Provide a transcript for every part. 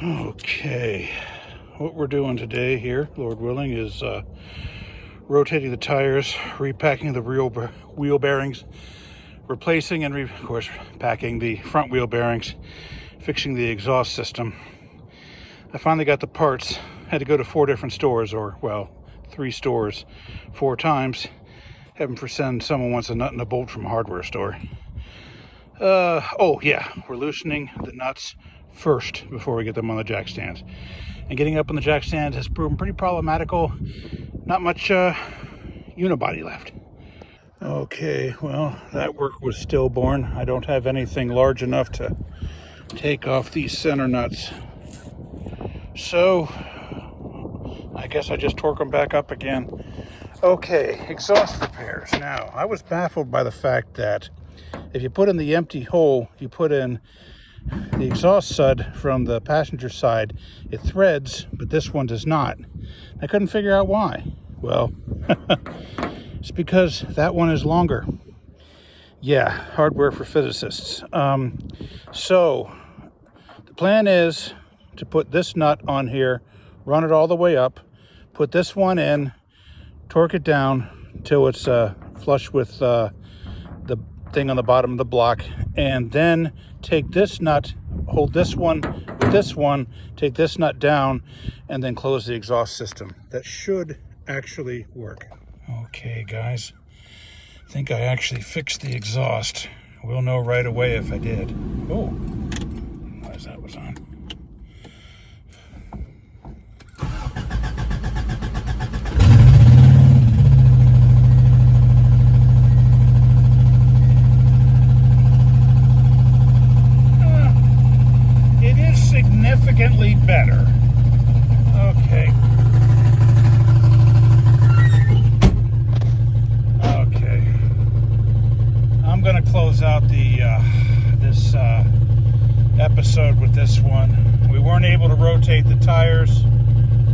Okay, what we're doing today here, Lord willing, is rotating the tires, repacking the wheel bearings, replacing and of course packing the front wheel bearings, fixing the exhaust system. I finally got the parts. Had to go to 4 different stores, or well, 3 stores 4 times. Heaven forbid someone wants a nut and a bolt from a hardware store. Oh yeah, we're loosening the nuts first before we get them on the jack stands. And getting up on the jack stands has proven pretty problematical. Not much unibody left. Okay, well, that work was stillborn. I don't have anything large enough to take off these center nuts. So, I guess I just torque them back up again. Okay, exhaust repairs. Now, I was baffled by the fact that if you put in the empty hole, you put in the exhaust sud from the passenger side, it threads, but this one does not. I couldn't figure out why. Well, it's because that one is longer. Yeah, hardware for physicists. So, the plan is to put this nut on here, run it all the way up, put this one in, torque it down till it's flush with the thing on the bottom of the block, and then take this nut, hold this one with this one, take this nut down, and then close the exhaust system. That should actually work. Okay, guys, I think I actually fixed the exhaust. We'll know right away if I did. Oh, why is that was on? Significantly better. Okay. Okay. I'm gonna close out the this episode with this one. We weren't able to rotate the tires.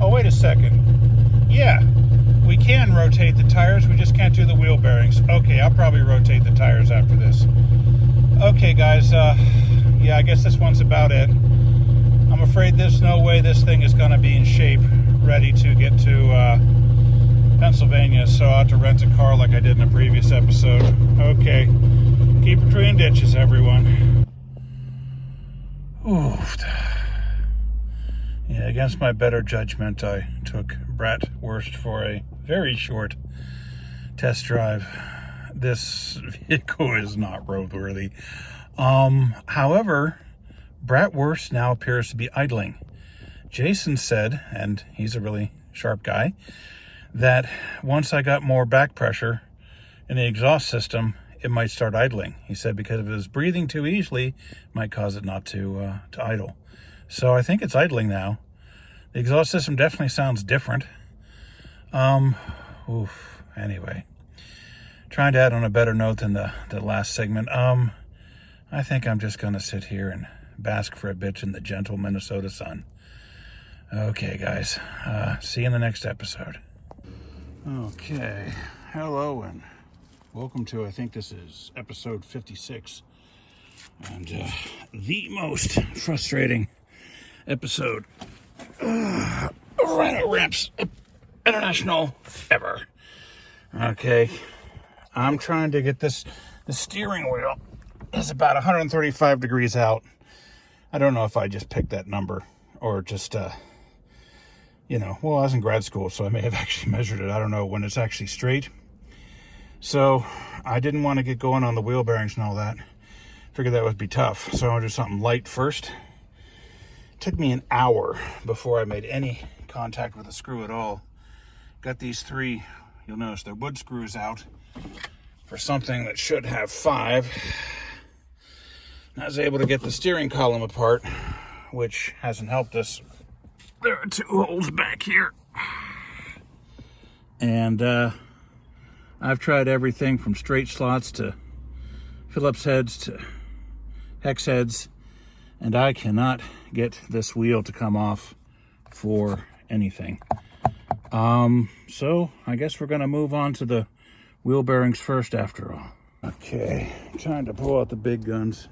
Oh, wait a second. Yeah, we can rotate the tires. We just can't do the wheel bearings. Okay, I'll probably rotate the tires after this. Okay, guys. Yeah, I guess this one's about it. I'm afraid there's no way this thing is going to be in shape, ready to get to Pennsylvania, so I'll have to rent a car like I did in a previous episode. Okay, keep between ditches, everyone. Oof. Yeah, against my better judgment, I took Brat for a very short test drive. This vehicle is not roadworthy. However, Bratwurst now appears to be idling. Jason said, and he's a really sharp guy, that once I got more back pressure in the exhaust system, it might start idling. He said because if it was breathing too easily, it might cause it not to idle. So I think it's idling now. The exhaust system definitely sounds different. Anyway, trying to add on a better note than the last segment. I think I'm just going to sit here and bask for a bit in the gentle Minnesota sun. Okay, guys. See you in the next episode. Okay. Hello and welcome to, I think this is episode 56. And the most frustrating episode of Rhino Ramps International ever. Okay. I'm trying to get the steering wheel is about 135 degrees out. I don't know if I just picked that number or just, well, I was in grad school, so I may have actually measured it. I don't know when it's actually straight. So I didn't want to get going on the wheel bearings and all that. Figured that would be tough. So I want to do something light first. It took me an hour before I made any contact with the screw at all. Got these 3, you'll notice they're wood screws out for something that should have 5. I was able to get the steering column apart, which hasn't helped us. There are 2 holes back here. And I've tried everything from straight slots to Phillips heads to hex heads, and I cannot get this wheel to come off for anything. So I guess we're going to move on to the wheel bearings first after all. Okay, trying to pull out the big guns.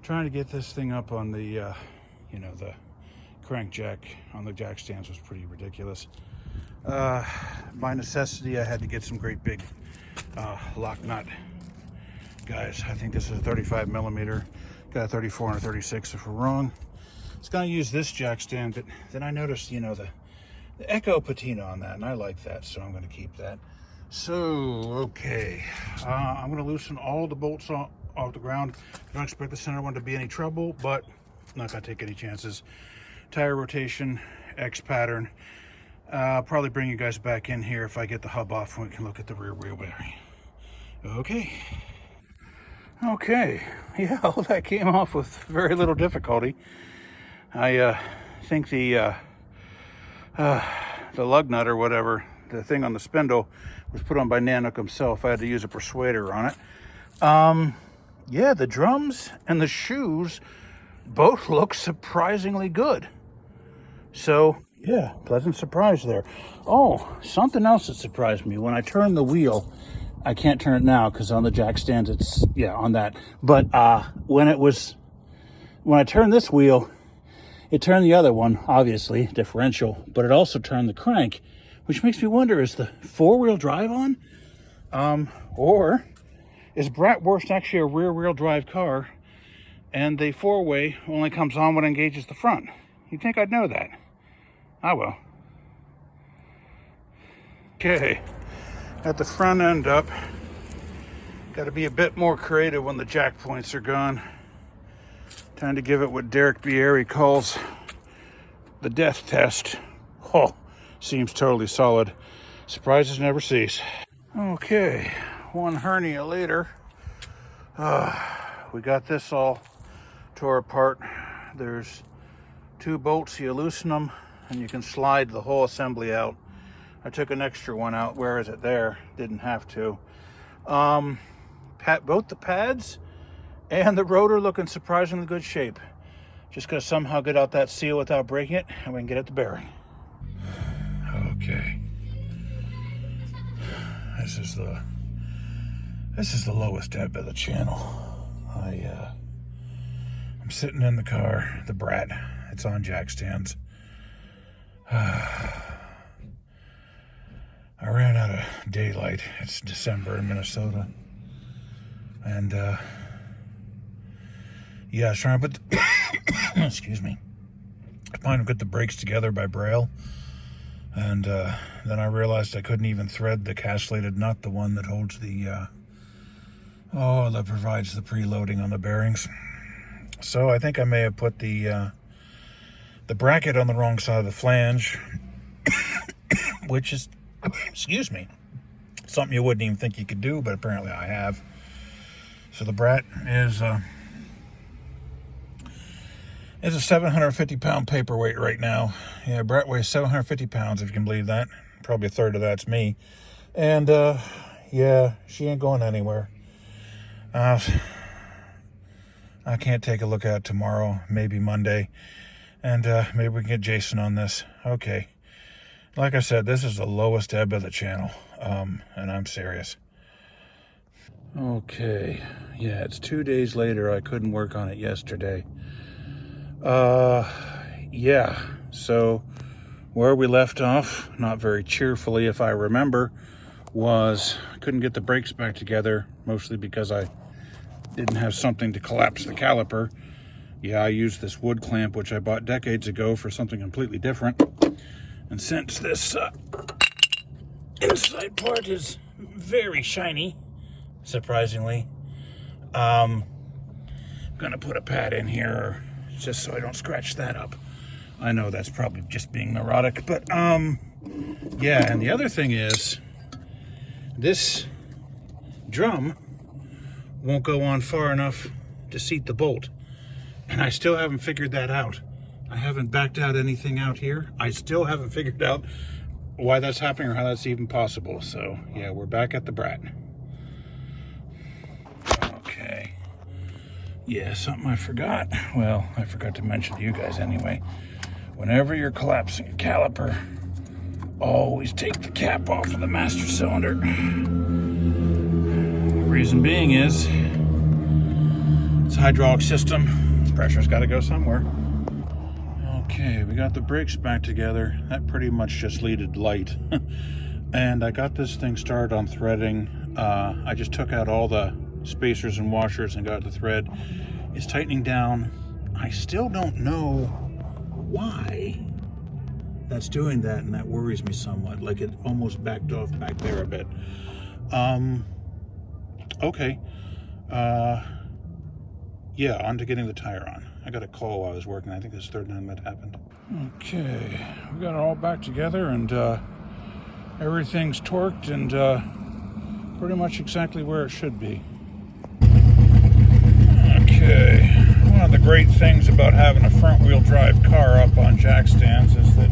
Trying to get this thing up on the, the crankjack on the jack stands was pretty ridiculous. By necessity, I had to get some great big lock nut. Guys, I think this is a 35 millimeter. Got a 34 and a 36 if we're wrong. It's gonna use this jack stand, but then I noticed, you know, the echo patina on that, and I like that, so I'm gonna keep that. So, okay, I'm gonna loosen all the bolts off the ground. I don't expect the center one to be any trouble, but I'm not gonna take any chances. Tire rotation, X pattern. I'll probably bring you guys back in here if I get the hub off, and we can look at the rear wheel bearing. Okay, yeah, all that came off with very little difficulty. I think the lug nut or whatever, the thing on the spindle, was put on by Nanook himself. I had to use a persuader on it. Yeah, the drums and the shoes both look surprisingly good. So, yeah, pleasant surprise there. Oh, something else that surprised me. When I turned the wheel, I can't turn it now because on the jack stands it's, yeah, on that. But when I turned this wheel, it turned the other one, obviously, differential, but it also turned the crank, which makes me wonder, is the four-wheel drive on? Or is Bratwurst actually a rear-wheel drive car, and the four-way only comes on when it engages the front? You'd think I'd know that. I will. Okay, got the front end up. Got to be a bit more creative when the jack points are gone. Time to give it what Derek Bieri calls the death test. Oh, seems totally solid. Surprises never cease. Okay, one hernia later. We got this all tore apart. There's two bolts, you loosen them, and you can slide the whole assembly out. I took an extra one out. Where is it? There. Didn't have to. Both the pads and the rotor look in surprisingly good shape. Just gotta somehow get out that seal without breaking it, and we can get at the bearing. Okay. This is the lowest ebb of the channel. I'm sitting in the car, the Brat. It's on jack stands. I ran out of daylight. It's December in Minnesota. And, yeah, I was trying to put the excuse me. I trying to put the brakes together by Braille. And then I realized I couldn't even thread the castellated nut, the one that holds the, that provides the preloading on the bearings. So I think I may have put the bracket on the wrong side of the flange, which is, excuse me, something you wouldn't even think you could do, but apparently I have. So the Brat is a 750-pound paperweight right now. Yeah, Brat weighs 750 pounds, if you can believe that. Probably a third of that's me. And, yeah, she ain't going anywhere. I can't take a look at it tomorrow, maybe Monday. And maybe we can get Jason on this. Okay. Like I said, this is the lowest ebb of the channel. And I'm serious. Okay. Yeah, it's 2 days later. I couldn't work on it yesterday. Yeah. So where we left off, not very cheerfully if I remember, was I couldn't get the brakes back together, mostly because I didn't have something to collapse the caliper. Yeah, I used this wood clamp, which I bought decades ago for something completely different. And since this inside part is very shiny, surprisingly, I'm gonna put a pad in here just so I don't scratch that up. I know that's probably just being neurotic, but yeah, and the other thing is this drum won't go on far enough to seat the bolt. And I still haven't figured that out. I haven't backed out anything out here. I still haven't figured out why that's happening or how that's even possible. So, yeah, we're back at the Brat. Okay. Yeah, something I forgot. Well, I forgot to mention to you guys anyway. Whenever you're collapsing a caliper, always take the cap off of the master cylinder. The reason being is it's a hydraulic system. Pressure's got to go somewhere. Okay, we got the brakes back together. That pretty much just needed light. And I got this thing started on threading. I just took out all the spacers and washers and got the thread. It's tightening down. I still don't know why that's doing that, and that worries me somewhat. Like it almost backed off back there a bit. Okay. Yeah, on to getting the tire on. I got a call while I was working. I think this is the third time that happened. Okay, we got it all back together, and everything's torqued and pretty much exactly where it should be. Okay, one of the great things about having a front-wheel drive car up on jack stands is that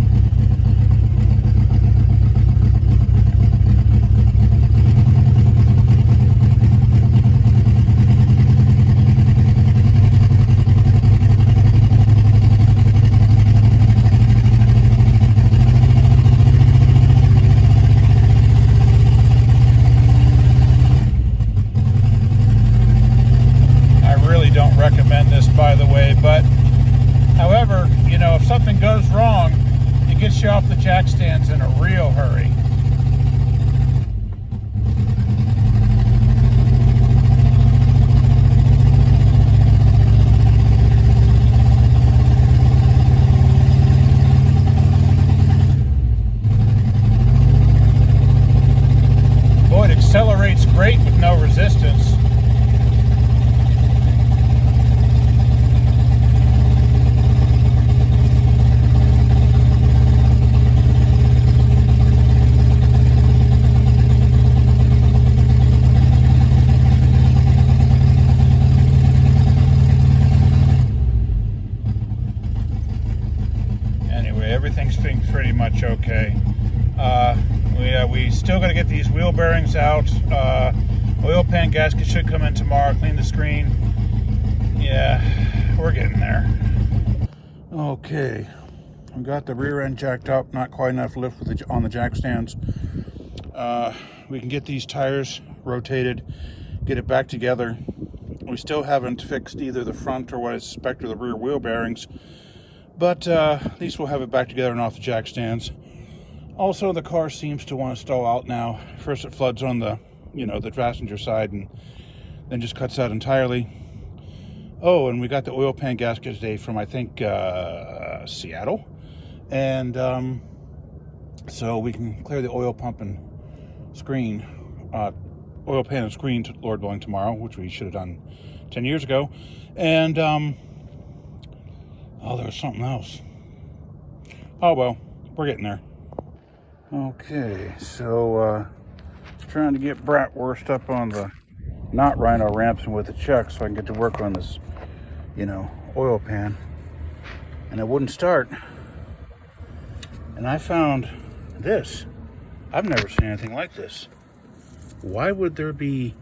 recommend this, by the way, but however, you know, if something goes wrong, it gets you off the jack stands in a real hurry. Boy, it accelerates great with no resistance. Everything's pretty much okay. We still got to get these wheel bearings out. Oil pan gasket should come in tomorrow. Clean the screen. Yeah, we're getting there. Okay, we got the rear end jacked up. Not quite enough lift with on the jack stands. We can get these tires rotated, get it back together. We still haven't fixed either the front or what I suspect are the rear wheel bearings. But at least we'll have it back together and off the jack stands. Also, the car seems to want to stall out now. First it floods on the, the passenger side and then just cuts out entirely. Oh, and we got the oil pan gasket today from, I think, Seattle. And so we can clear the oil pump and screen, oil pan and screen, Lord willing, tomorrow, which we should have done 10 years ago. And oh, there was something else. Oh, well, we're getting there. Okay, so trying to get Brat worked up on the not Rhino ramps and with the chuck so I can get to work on this, oil pan. And it wouldn't start. And I found this. I've never seen anything like this. Why would there be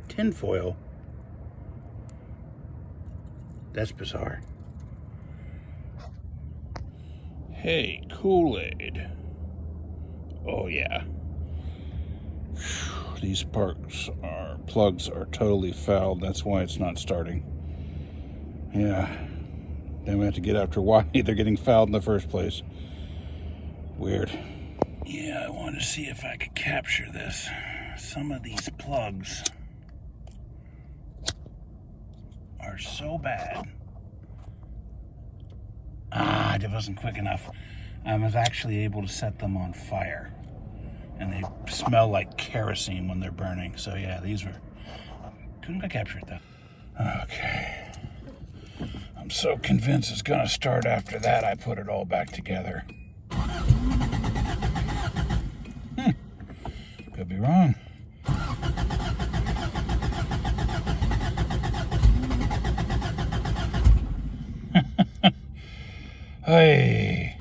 tinfoil? That's bizarre. Hey, Kool-Aid. Oh yeah. These plugs are totally fouled. That's why it's not starting. Yeah. Then we have to get after why they're getting fouled in the first place. Weird. Yeah, I want to see if I could capture this. Some of these plugs are so bad. It wasn't quick enough. I was actually able to set them on fire. And they smell like kerosene when they're burning. So yeah, couldn't capture it though. Okay. I'm so convinced it's gonna start after that I put it all back together. Could be wrong. Hey.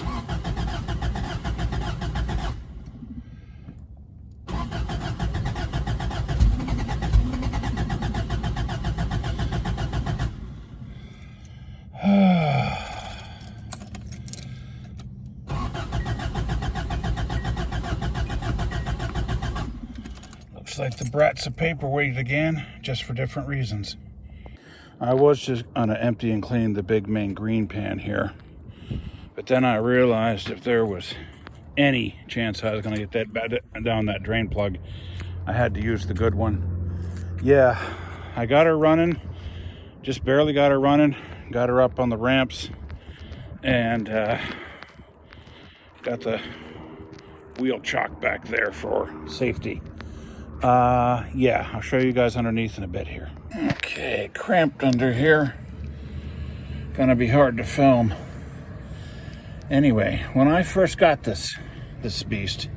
Looks like the Brat's a paperweight again, just for different reasons. I was just gonna empty and clean the big main green pan here. But then I realized if there was any chance I was going to get that down that drain plug, I had to use the good one. Yeah, I got her running, just barely got her running, got her up on the ramps, and got the wheel chock back there for safety. Yeah, I'll show you guys underneath in a bit here. Okay, cramped under here. Gonna be hard to film. Anyway, when I first got this beast,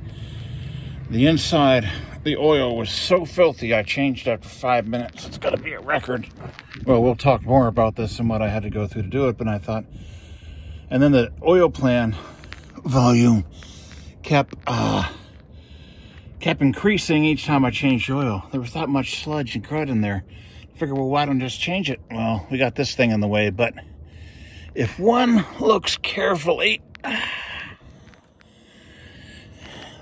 the inside, the oil was so filthy I changed after 5 minutes. It's gotta be a record. Well, we'll talk more about this and what I had to go through to do it, but I thought, and then the oil plan volume kept increasing each time I changed oil. There was that much sludge and crud in there. I figured, well, why don't I just change it? Well, we got this thing in the way, but if one looks carefully,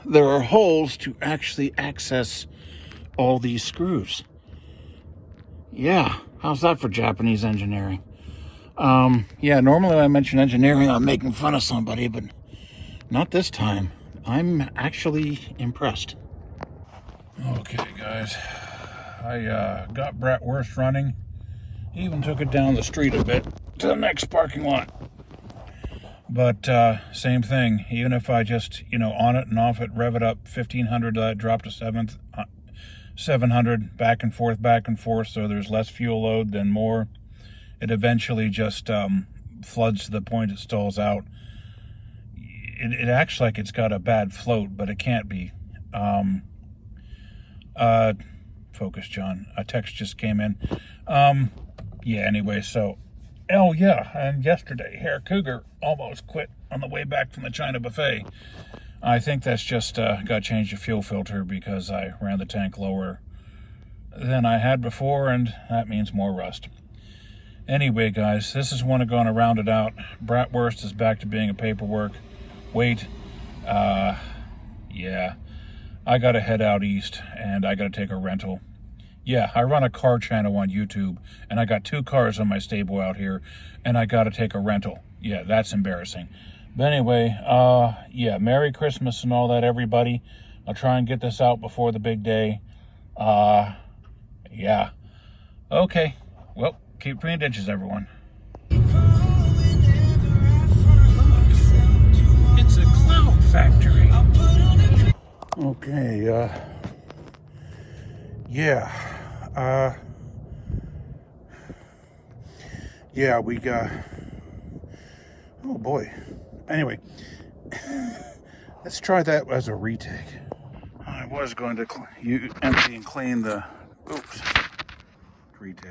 there are holes to actually access all these screws. Yeah, how's that for Japanese engineering? Yeah, normally when I mention engineering, I'm making fun of somebody, but not this time. I'm actually impressed. Okay, guys, I got Brat running. He even took it down the street a bit to the next parking lot. But same thing, even if I just, on it and off it, rev it up 1500, drop to 700, back and forth, so there's less fuel load, then more. It eventually just floods to the point it stalls out. It acts like it's got a bad float, but it can't be. Focus, John. A text just came in. Yeah, anyway, so, oh yeah, and yesterday, Herr Cougar almost quit on the way back from the China buffet. I think that's just got to change the fuel filter because I ran the tank lower than I had before, and that means more rust. Anyway, guys, this is one going to round it out. Bratwurst is back to being a paperwork. Wait, yeah, I got to head out east, and I got to take a rental. Yeah, I run a car channel on YouTube, and I got 2 cars on my stable out here, and I got to take a rental. Yeah, that's embarrassing. But anyway, yeah, Merry Christmas and all that, everybody. I'll try and get this out before the big day. Yeah. Okay, well, keep clean ditches, everyone. It's a cloud factory. Okay, yeah, we got, oh boy. Anyway, let's try that as a retake. I was going to empty and clean the, oops, retake.